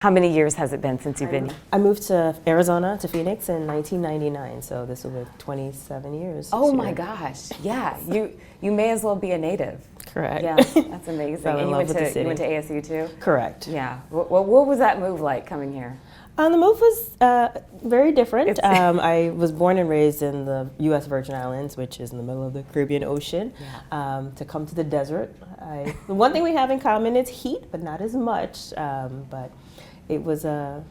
How many years has it been since you've been here? I moved to Arizona, to Phoenix in 1999, so this will be 27 years. Oh my gosh, yeah, you may as well be a native. Correct. Yeah, that's amazing. Fell in And love with the city. you went to ASU too? Correct. Yeah. What was that move like coming here? The move was very different. I was born and raised in the U.S. Virgin Islands, which is in the middle of the Caribbean Ocean. Yeah. To come to the desert, the one thing we have in common is heat, but not as much. But it was a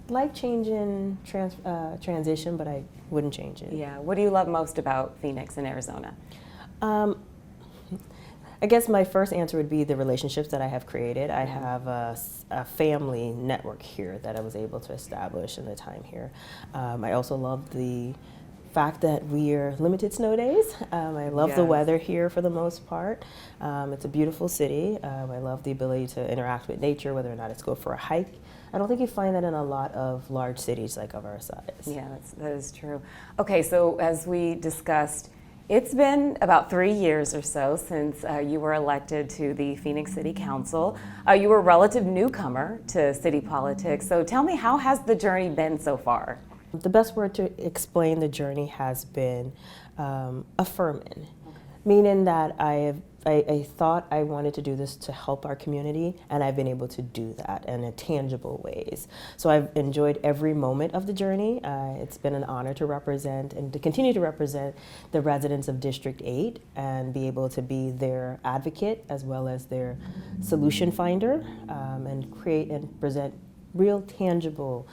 life-changing transition, but I wouldn't change it. Yeah. What do you love most about Phoenix and Arizona? I guess my first answer would be the relationships that I have created. I have a family network here that I was able to establish in the time here. I also love the fact that we're limited snow days. I love the weather here for the most part. It's a beautiful city. I love the ability to interact with nature, whether or not it's go for a hike. I don't think you find that in a lot of large cities like of our size. Yeah, that is true. Okay, so as we discussed, it's been about 3 years or so since you were elected to the Phoenix City Council. You were a relative newcomer to city politics, so tell me, how has the journey been so far? The best word to explain the journey has been affirming, meaning that I thought I wanted to do this to help our community, and I've been able to do that in tangible ways. So I've enjoyed every moment of the journey. It's been an honor to represent and to continue to represent the residents of District 8 and be able to be their advocate as well as their solution finder, and create and present real tangible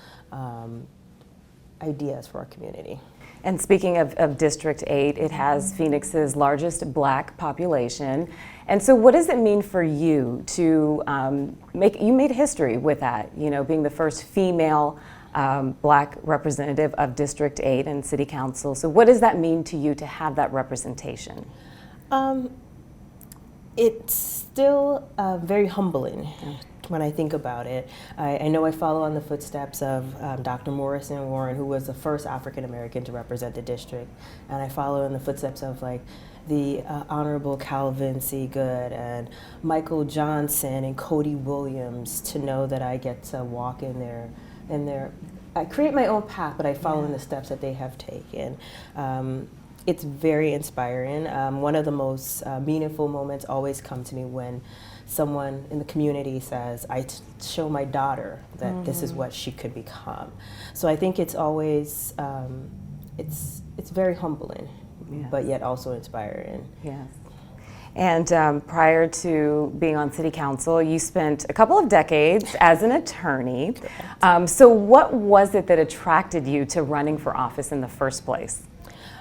ideas for our community. And speaking of District 8, it has Phoenix's largest Black population. And so what does it mean for you to you made history with that, you know, being the first female Black representative of District 8 and City Council. So what does that mean to you to have that representation? It's still very humbling. When I think about it, I know I follow on the footsteps of Dr. Morrison Warren, who was the first African American to represent the district, and I follow in the footsteps of like the Honorable Calvin C. Good and Michael Johnson and Cody Williams, to know that I get to walk in their. I create my own path, but I follow in the steps that they have taken. It's very inspiring. One of the most meaningful moments always come to me when someone in the community says, I show my daughter that this is what she could become. So I think it's always, it's very humbling, but yet also inspiring. Yes. And prior to being on City Council, you spent a couple of decades as an attorney. So what was it that attracted you to running for office in the first place?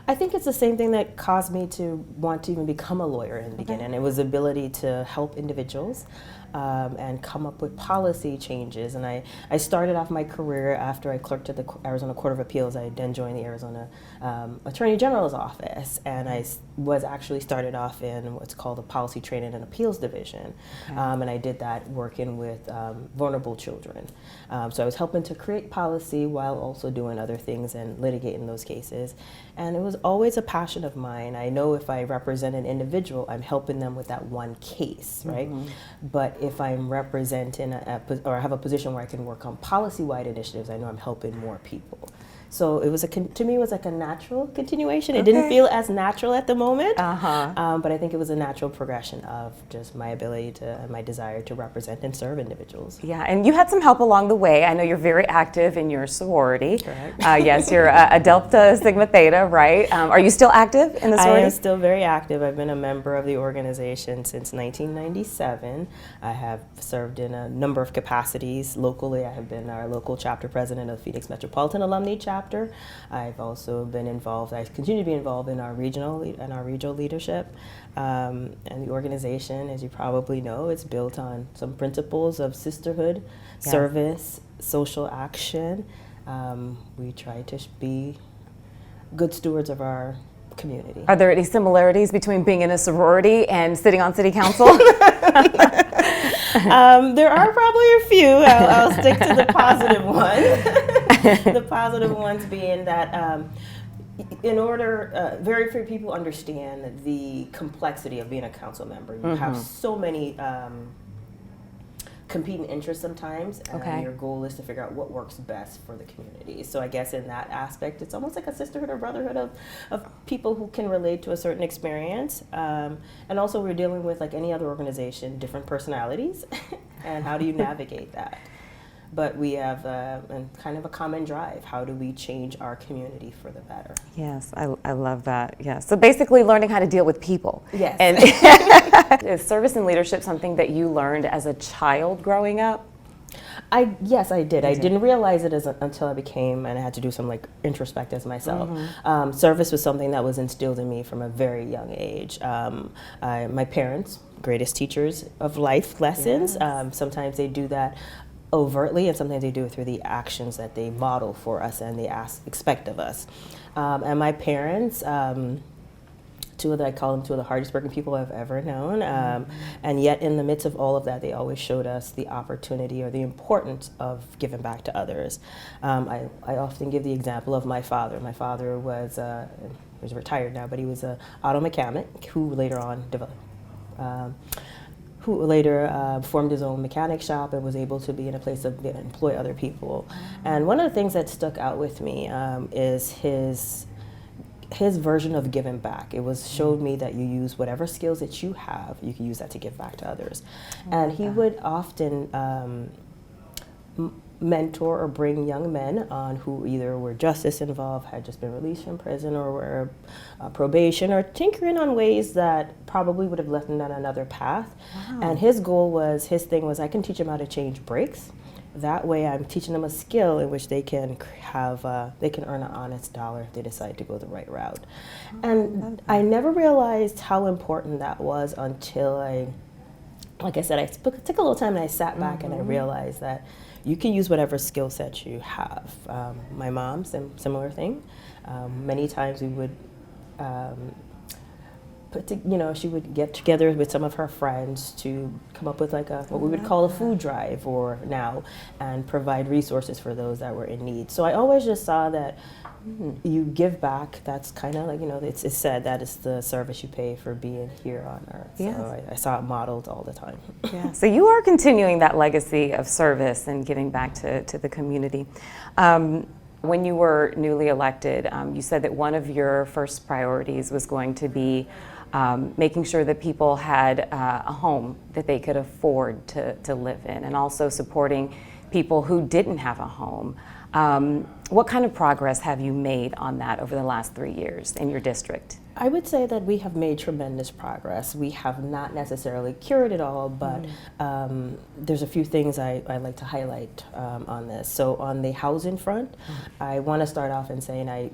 I think it's the same thing that caused me to want to even become a lawyer in the beginning. It was the ability to help individuals and come up with policy changes. And I started off my career after I clerked at the Arizona Court of Appeals. I then joined the Arizona Attorney General's office, and I was actually started off in what's called the Policy Training and Appeals Division. And I did that working with vulnerable children. So I was helping to create policy while also doing other things and litigating those cases. And it was always a passion of mine. I know if I represent an individual, I'm helping them with that one case, right? But if I'm representing or have a position where I can work on policy-wide initiatives, I know I'm helping more people. So it was to me, it was like a natural continuation. It didn't feel as natural at the moment, but I think it was a natural progression of just my ability to, my desire to represent and serve individuals. Yeah, and you had some help along the way. I know you're very active in your sorority. Correct. Yes, you're a Delta Sigma Theta, right? Are you still active in the sorority? I am still very active. I've been a member of the organization since 1997. I have served in a number of capacities. Locally, I have been our local chapter president of Phoenix Metropolitan Alumni Chapter. I've also been involved, I continue to be involved in our regional leadership. And the organization, as you probably know, it's built on some principles of sisterhood, service, social action. We try to be good stewards of our community. Are there any similarities between being in a sorority and sitting on City Council? There are probably a few. I'll stick to the positive one. The positive ones being that in order, very few people understand the complexity of being a council member. You have so many competing interests sometimes, and Okay. your goal is to figure out what works best for the community. So I guess in that aspect, it's almost like a sisterhood or brotherhood of people who can relate to a certain experience. And also we're dealing with, like any other organization, different personalities, and how do you navigate that? But we have kind of a common drive. How do we change our community for the better? Yes, I love that. Yeah. So basically learning how to deal with people. Yes. And is service and leadership something that you learned as a child growing up? Yes, I did. I didn't realize it until I became, and I had to do some like introspectives myself. Service was something that was instilled in me from a very young age. My parents, greatest teachers of life lessons. Yes. Sometimes they do that overtly, and sometimes they do it through the actions that they model for us and they expect of us. And my parents, I call them two of the hardest working people I've ever known. And yet in the midst of all of that, they always showed us the opportunity or the importance of giving back to others. I often give the example of my father. My father was, he's retired now, but he was an auto mechanic who later on formed his own mechanic shop and was able to be in a place of employ other people. And one of the things that stuck out with me is his version of giving back. It showed me that you use whatever skills that you have, you can use that to give back to others. And he would often mentor or bring young men on who either were justice involved, had just been released from prison, or were probation, or tinkering on ways that probably would have left them on another path. Wow. And his thing was, I can teach them how to change brakes. That way I'm teaching them a skill in which they can earn an honest dollar if they decide to go the right route. And I never realized how important that was until like I said, I took a little time and I sat back and I realized that you can use whatever skill set you have. My mom, similar thing. Many times we would she would get together with some of her friends to come up with like what we would call a food drive and provide resources for those that were in need. So I always just saw that you give back. That's kind of like, it's said that is the service you pay for being here on earth. Yes. So I saw it modeled all the time. Yeah. So you are continuing that legacy of service and giving back to the community. When you were newly elected, you said that one of your first priorities was going to be making sure that people had a home that they could afford to live in, and also supporting people who didn't have a home. What kind of progress have you made on that over the last 3 years in your district? I would say that we have made tremendous progress. We have not necessarily cured it all, but there's a few things I'd like to highlight on this. So on the housing front, I want to start off in saying I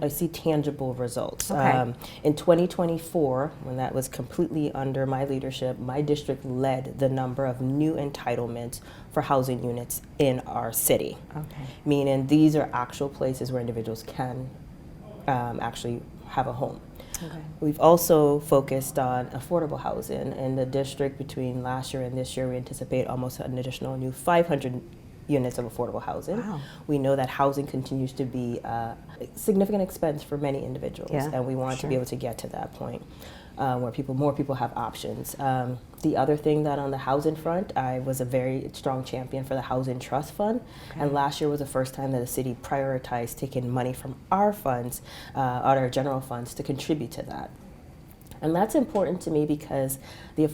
see tangible results. Okay. In 2024, when that was completely under my leadership, my district led the number of new entitlements for housing units in our city. Okay. Meaning these are actual places where individuals can actually have a home. Okay. We've also focused on affordable housing. In the district between last year and this year, we anticipate almost an additional new 500 units of affordable housing. Wow. We know that housing continues to be a significant expense for many individuals, and we want to be able to get to that point where more people have options. The other thing that on the housing front, I was a very strong champion for the Housing Trust Fund, and last year was the first time that the city prioritized taking money from our funds, our general funds, to contribute to that. And that's important to me because the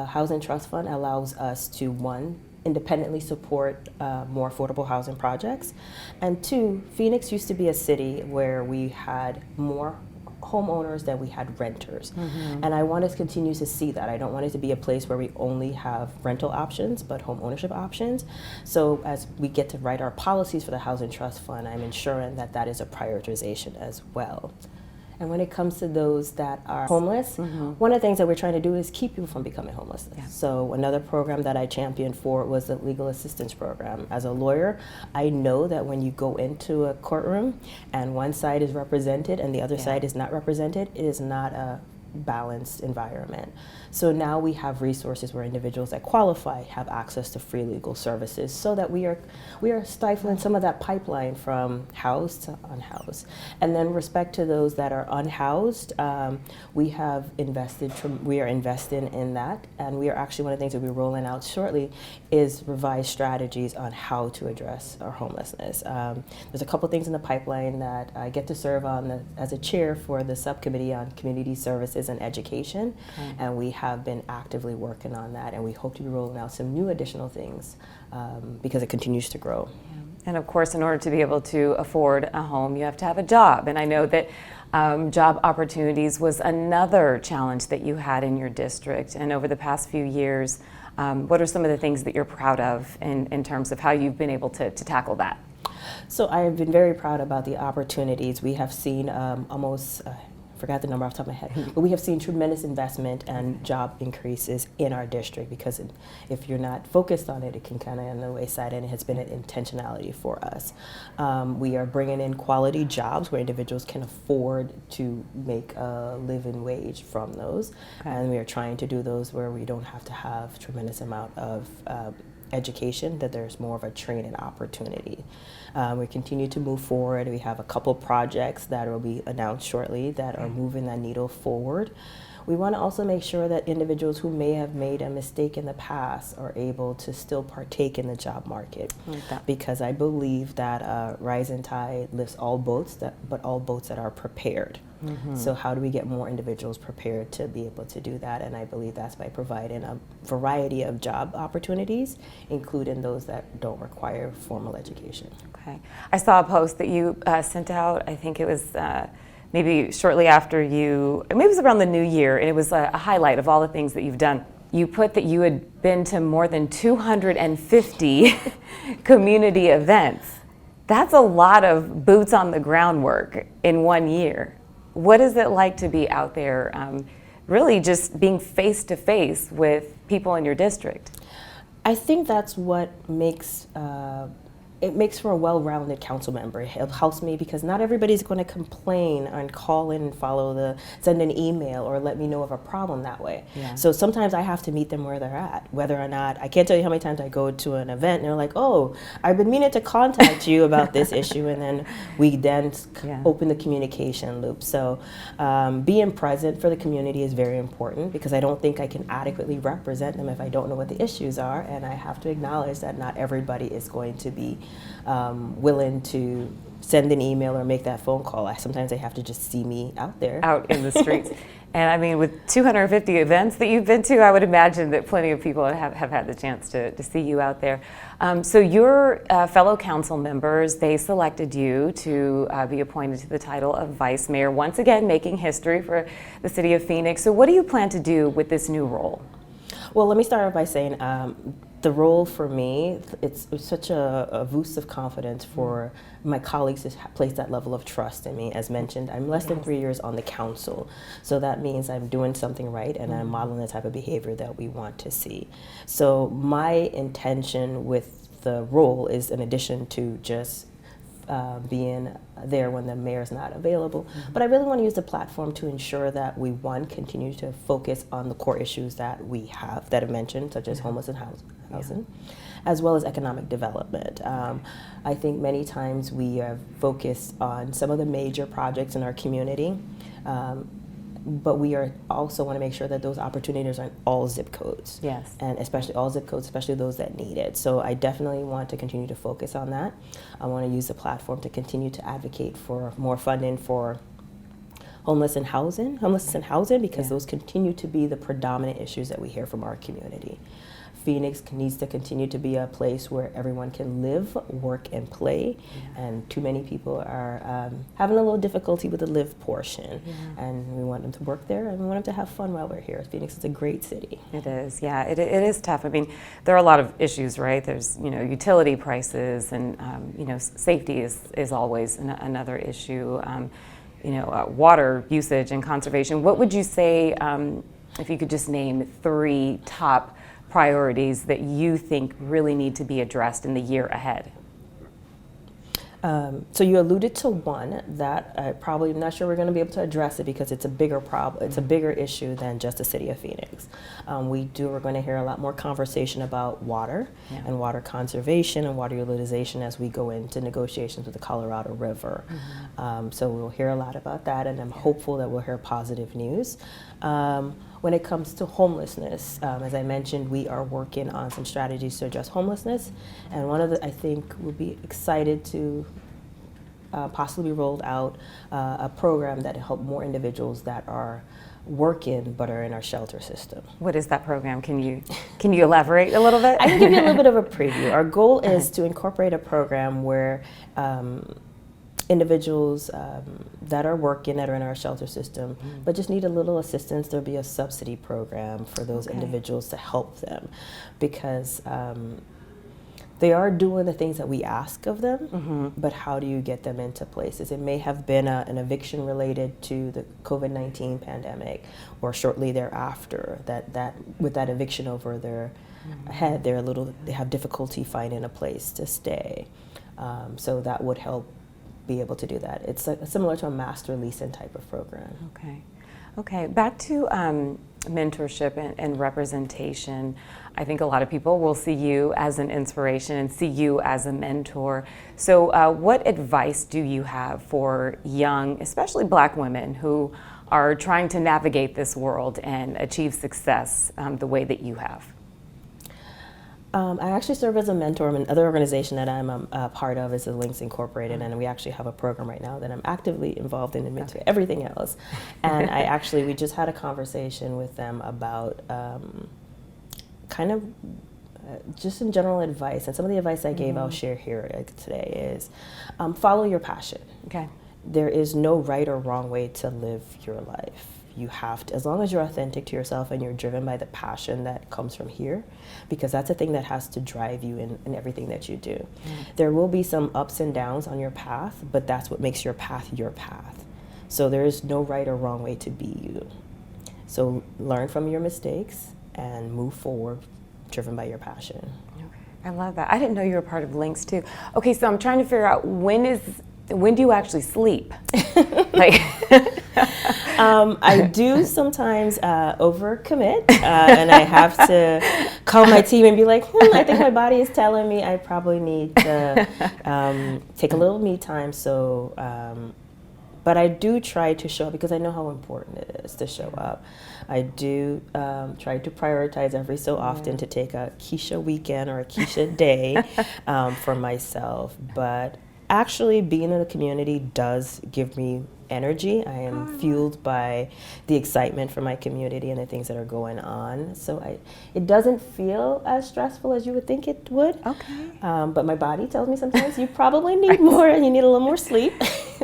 Housing Trust Fund allows us to, one, independently support more affordable housing projects, and two, Phoenix used to be a city where we had more homeowners than we had renters. And I want to continue to see that. I don't want it to be a place where we only have rental options but home ownership options. So as we get to write our policies for the Housing Trust Fund, I'm ensuring that that is a prioritization as well. And when it comes to those that are homeless, one of the things that we're trying to do is keep people from becoming homeless. Yeah. So another program that I championed for was the legal assistance program. As a lawyer, I know that when you go into a courtroom and one side is represented and the other side is not represented, it is not a balanced environment. So now we have resources where individuals that qualify have access to free legal services, so that we are stifling some of that pipeline from housed to unhoused. And then respect to those that are unhoused, we are investing in that, and we are actually, one of the things that we're rolling out shortly is revised strategies on how to address our homelessness. There's a couple things in the pipeline that I get to serve on as a chair for the subcommittee on community services and education, and we have been actively working on that, and we hope to be rolling out some new additional things because it continues to grow. Yeah. And of course, in order to be able to afford a home, you have to have a job. And I know that job opportunities was another challenge that you had in your district. And over the past few years, what are some of the things that you're proud of in terms of how you've been able to tackle that? So I have been very proud about the opportunities. We have seen almost, forgot the number off the top of my head, but we have seen tremendous investment and job increases in our district, because if you're not focused on it, it can kind of on the wayside, and it has been an intentionality for us. We are bringing in quality jobs where individuals can afford to make a living wage from those, and we are trying to do those where we don't have to have tremendous amount of education, that there's more of a training opportunity. We continue to move forward. We have a couple projects that will be announced shortly that are moving that needle forward. We want to also make sure that individuals who may have made a mistake in the past are able to still partake in the job market, because I believe that rising tide lifts all boats, but all boats that are prepared. So how do we get more individuals prepared to be able to do that? And I believe that's by providing a variety of job opportunities, including those that don't require formal education. Okay. I saw a post that you sent out, I think it was maybe shortly after maybe it was around the new year, and it was a highlight of all the things that you've done. You put that you had been to more than 250 community events. That's a lot of boots on the ground work in 1 year. What is it like to be out there, really just being face to face with people in your district? I think that's what makes it makes for a well-rounded council member. It helps me because not everybody's going to complain and call in and send an email or let me know of a problem that way. Yeah. So sometimes I have to meet them where they're at, whether or not, I can't tell you how many times I go to an event and they're like, oh, I've been meaning to contact you about this issue, and then we then open the communication loop. So being present for the community is very important, because I don't think I can adequately represent them if I don't know what the issues are, and I have to acknowledge that not everybody is going to be willing to send an email or make that phone call. Sometimes they have to just see me out there. Out in the streets. And I mean, with 250 events that you've been to, I would imagine that plenty of people have had the chance to see you out there. So your fellow council members, they selected you to be appointed to the title of Vice Mayor, once again making history for the city of Phoenix. So what do you plan to do with this new role? Well, let me start off by saying the role for me, it's such a boost of confidence for my colleagues to place that level of trust in me. As mentioned, I'm less than 3 years on the council, so that means I'm doing something right, and I'm modeling the type of behavior that we want to see. So my intention with the role is, in addition to just being there when the mayor's not available. But I really want to use the platform to ensure that we, one, continue to focus on the core issues that we have that I've mentioned, such as homeless and housing, as well as economic development. I think many times we have focused on some of the major projects in our community, but we are also want to make sure that those opportunities are in all zip codes. Yes. And especially all zip codes, especially those that need it. So I definitely want to continue to focus on that. I want to use the platform to continue to advocate for more funding for homelessness and housing, because those continue to be the predominant issues that we hear from our community. Phoenix needs to continue to be a place where everyone can live, work, and play, and too many people are having a little difficulty with the live portion, and we want them to work there, and we want them to have fun while we're here. Phoenix is a great city. It is, yeah, it is tough. I mean, there are a lot of issues, right? There's, utility prices, and, safety is always another issue. Water usage and conservation. What would you say, if you could just name 3 top priorities that you think really need to be addressed in the year ahead? So you alluded to one that I probably am not sure we're going to be able to address it because it's a bigger problem. It's a bigger issue than just the city of Phoenix. We're going to hear a lot more conversation about water and water conservation and water utilization as we go into negotiations with the Colorado River. So we'll hear a lot about that, and I'm hopeful that we'll hear positive news. When it comes to homelessness, as I mentioned, we are working on some strategies to address homelessness, and one of the, I think we'll be excited to possibly roll out a program that help more individuals that are working but are in our shelter system. What is that program? Can you elaborate a little bit? I can give you a little bit of a preview. Our goal is to incorporate a program where individuals that are working that are in our shelter system but just need a little assistance. There'll be a subsidy program for those individuals to help them, because they are doing the things that we ask of them, but how do you get them into places? It may have been an eviction related to the COVID-19 pandemic or shortly thereafter, that with that eviction over their head, they have difficulty finding a place to stay. So that would help be able to do that. It's similar to a master leasing type of program. Okay. Back to mentorship and representation. I think a lot of people will see you as an inspiration and see you as a mentor. So what advice do you have for young, especially Black women who are trying to navigate this world and achieve success the way that you have? I actually serve as a mentor. Another organization that I'm a part of is the Links Incorporated, and we actually have a program right now that I'm actively involved in addition to everything else. And we just had a conversation with them about just in general advice. And some of the advice I gave, I'll share here today is follow your passion. Okay. There is no right or wrong way to live your life. You have to, as long as you're authentic to yourself and you're driven by the passion that comes from here, because that's the thing that has to drive you in everything that you do. There will be some ups and downs on your path, but that's what makes your path your path. So there is no right or wrong way to be you. So learn from your mistakes and move forward, driven by your passion. I love that. I didn't know you were part of Links too. Okay, so I'm trying to figure out when do you actually sleep? I do sometimes overcommit, and I have to call my team and be like, I think my body is telling me I probably need to take a little me time. So, but I do try to show up because I know how important it is to show up. I do try to prioritize every so often to take a Kesha weekend or a Kesha day for myself. But actually, being in the community does give me energy. I am fueled by the excitement for my community and the things that are going on. So it doesn't feel as stressful as you would think it would. Okay. But my body tells me sometimes you probably need more and you need a little more sleep.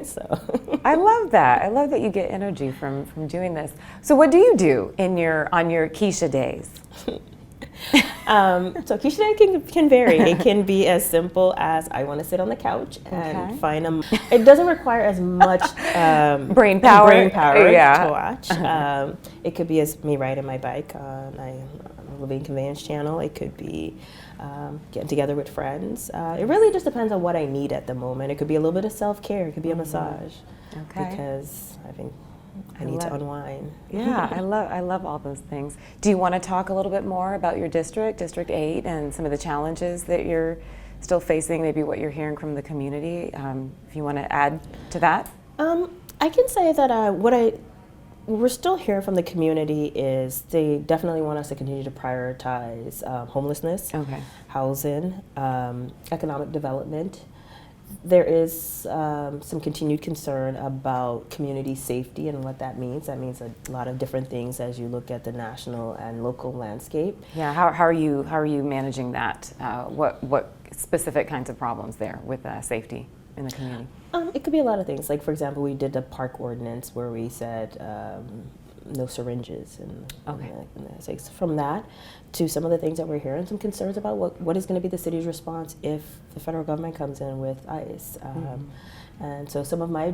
So I love that. I love that you get energy from doing this. So what do you do on your Kesha days? So Kesha Day can vary. It can be as simple as I want to sit on the couch and find them. It doesn't require as much brain power to watch. It could be as me riding my bike on a living conveyance channel. It could be getting together with friends. It really just depends on what I need at the moment. It could be a little bit of self-care. It could be a massage. Because I think I need to unwind. Yeah, I love all those things. Do you want to talk a little bit more about your district, District 8, and some of the challenges that you're still facing, maybe what you're hearing from the community? If you want to add to that? I can say that we're still hearing from the community is they definitely want us to continue to prioritize homelessness, housing, economic development. There is some continued concern about community safety and what that means. That means a lot of different things as you look at the national and local landscape. Yeah, how are you managing that? What specific kinds of problems there with safety in the community? It could be a lot of things. Like, for example, we did the park ordinance where we said no syringes and so from that to some of the things that we're hearing, some concerns about what is going to be the city's response if the federal government comes in with ICE. And so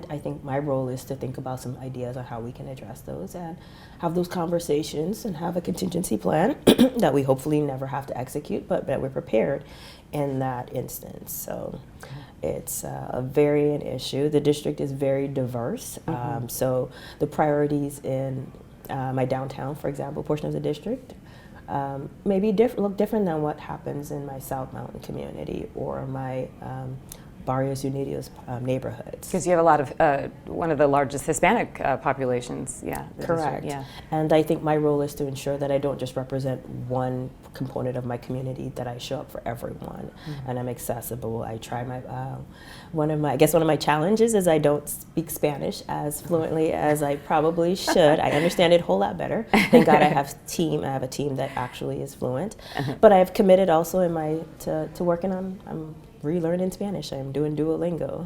I think my role is to think about some ideas on how we can address those and have those conversations and have a contingency plan that we hopefully never have to execute, but that we're prepared in that instance. So It's a variant issue. The district is very diverse. So the priorities in my downtown, for example, portion of the district, maybe look different than what happens in my South Mountain community or my Barrios Unidos neighborhoods. Because you have a lot of, one of the largest Hispanic populations, yeah. Correct. Yeah. And I think my role is to ensure that I don't just represent one component of my community, that I show up for everyone and I'm accessible. I try my, one of my challenges is I don't speak Spanish as fluently as I probably should. I understand it a whole lot better. Thank God I have a team that actually is fluent. But I've committed also to working on, I'm relearning Spanish. I'm doing Duolingo.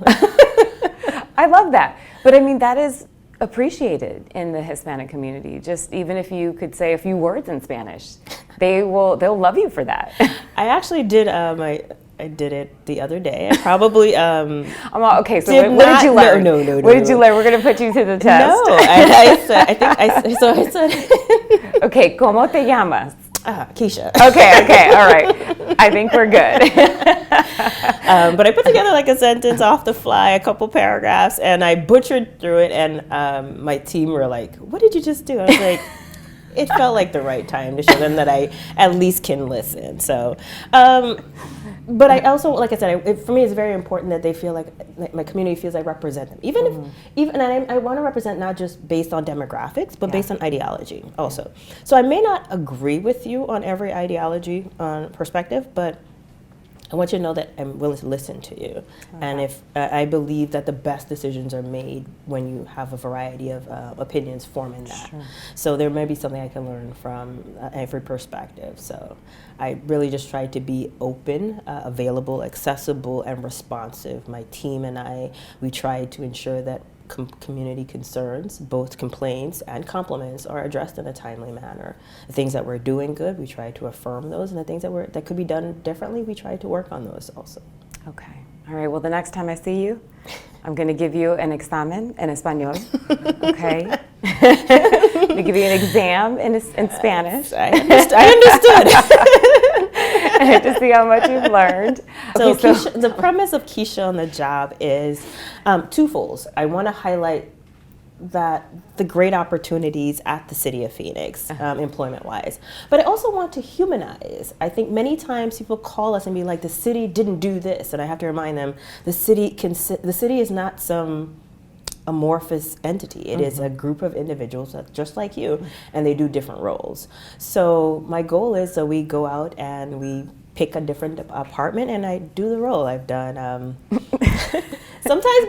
I love that. But I mean, that is appreciated in the Hispanic community. Just even if you could say a few words in Spanish, they'll love you for that. I actually did I did it the other day. I probably okay, so what did you learn? No. What did you learn? We're going to put you to the test. No, I said Okay, ¿cómo te llamas? Kesha. Okay, all right. I think we're good. But I put together like a sentence off the fly, a couple paragraphs, and I butchered through it, and my team were like, what did you just do? I was like, it felt like the right time to show them that I at least can listen. So, but I also, like I said, for me it's very important that they feel like my community feels I represent them. And I want to represent not just based on demographics, but based on ideology also. So I may not agree with you on every ideology perspective, but I want you to know that I'm willing to listen to you. And if I believe that the best decisions are made when you have a variety of opinions forming that. Sure. So there may be something I can learn from every perspective. So I really just try to be open, available, accessible, and responsive. My team and we try to ensure that community concerns, both complaints and compliments, are addressed in a timely manner. The things that we're doing good, we try to affirm those, and the things that could be done differently, we try to work on those also. Okay. All right. Well, the next time I see you, I'm going to give you an examen en español. Okay. I'm going to give you an exam in Spanish. I understood. To see how much you've learned. So, okay, Kesha, the premise of Kesha on the job is twofold. I want to highlight the great opportunities at the city of Phoenix, employment-wise. But I also want to humanize. I think many times people call us and be like, the city didn't do this. And I have to remind them, the city is not some amorphous entity. It is a group of individuals just like you, and they do different roles. So my goal is that we go out and we pick a different apartment and I do the role. I've done sometimes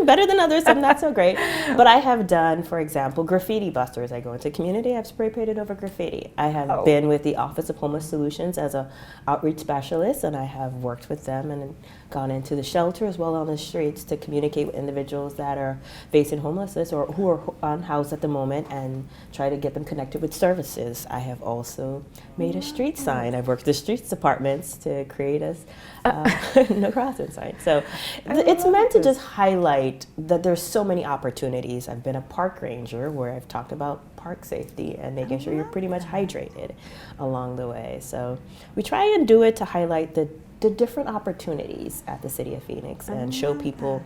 better than others, some not so great. But I have done, for example, graffiti busters. I go into community, I've spray painted over graffiti. I have been with the Office of Homeless Solutions as an outreach specialist, and I have worked with them and gone into the shelter as well on the streets to communicate with individuals that are facing homelessness or who are unhoused at the moment and try to get them connected with services. I have also made a street sign. I've worked with the streets departments to create a no crossing sign. So it's meant to just highlight that there's so many opportunities. I've been a park ranger where I've talked about park safety and making sure you're pretty much hydrated along the way. So we try and do it to highlight the different opportunities at the city of Phoenix and show people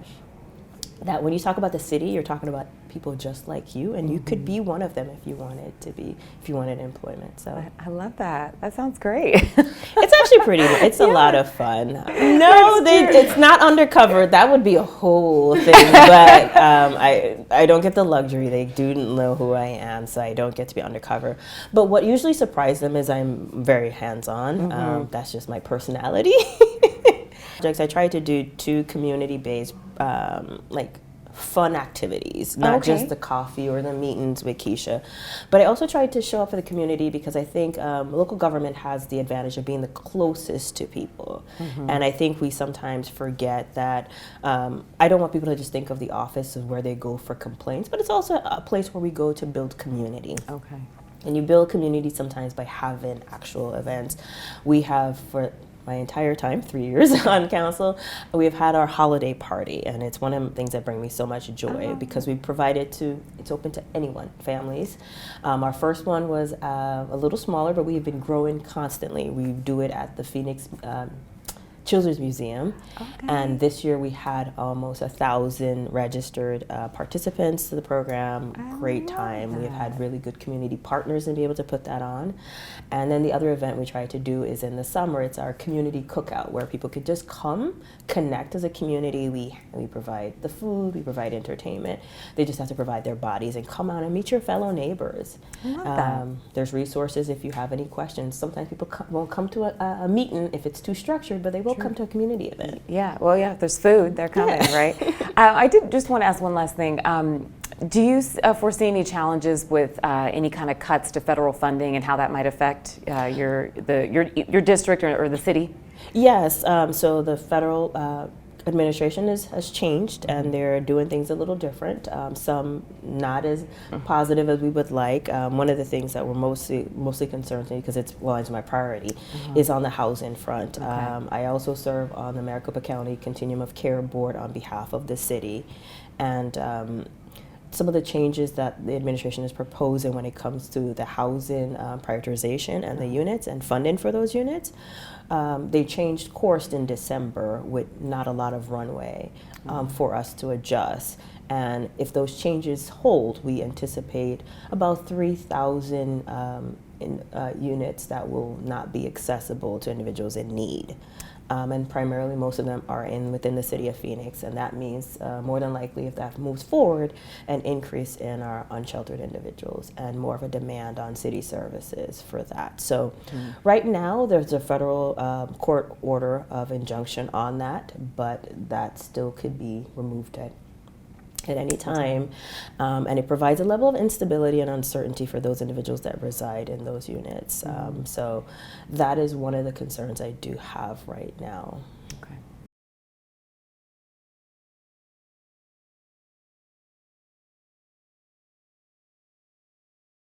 that when you talk about the city, you're talking about people just like you, and you could be one of them if you wanted employment. So I love that. That sounds great. It's actually it's a lot of fun. No, it's not undercover. That would be a whole thing, but I don't get the luxury. They do know who I am, so I don't get to be undercover. But what usually surprises them is I'm very hands-on. That's just my personality. I try to do 2 community-based fun activities, not just the coffee or the meetings with Kesha. But I also try to show up for the community because I think local government has the advantage of being the closest to people. And I think we sometimes forget that I don't want people to just think of the office as where they go for complaints, but it's also a place where we go to build community. Okay. And you build community sometimes by having actual events. We have, for my entire time, 3 years on council, we've had our holiday party, and it's one of the things that bring me so much joy because we provide it's open to anyone, families. Our first one was a little smaller, but we've been growing constantly. We do it at the Phoenix Children's Museum. Okay. And this year we had almost 1,000 registered participants to the program. Great time. We've had really good community partners and be able to put that on. And then the other event we try to do is in the summer. It's our community cookout where people could just come, connect as a community. We provide the food, we provide entertainment. They just have to provide their bodies and come out and meet your fellow neighbors. I love that. There's resources if you have any questions. Sometimes people won't come to a meeting if it's too structured, but they will come to a community event. Yeah, well, yeah, if there's food, they're coming, right? I did just want to ask one last thing. Do you foresee any challenges with any kind of cuts to federal funding and how that might affect your district or the city? Yes, so the federal administration has changed, and they're doing things a little different. Some not as positive as we would like. One of the things that we're mostly concerned with, because it's my priority, is on the housing front. Okay. I also serve on the Maricopa County Continuum of Care Board on behalf of the city, and some of the changes that the administration is proposing when it comes to the housing prioritization and the units and funding for those units. They changed course in December with not a lot of runway for us to adjust. And if those changes hold, we anticipate about 3,000 units that will not be accessible to individuals in need. And primarily most of them are within the city of Phoenix, and that means more than likely, if that moves forward, an increase in our unsheltered individuals and more of a demand on city services for that. So right now there's a federal court order of injunction on that, but that still could be removed at any time, and it provides a level of instability and uncertainty for those individuals that reside in those units. So that is one of the concerns I do have right now.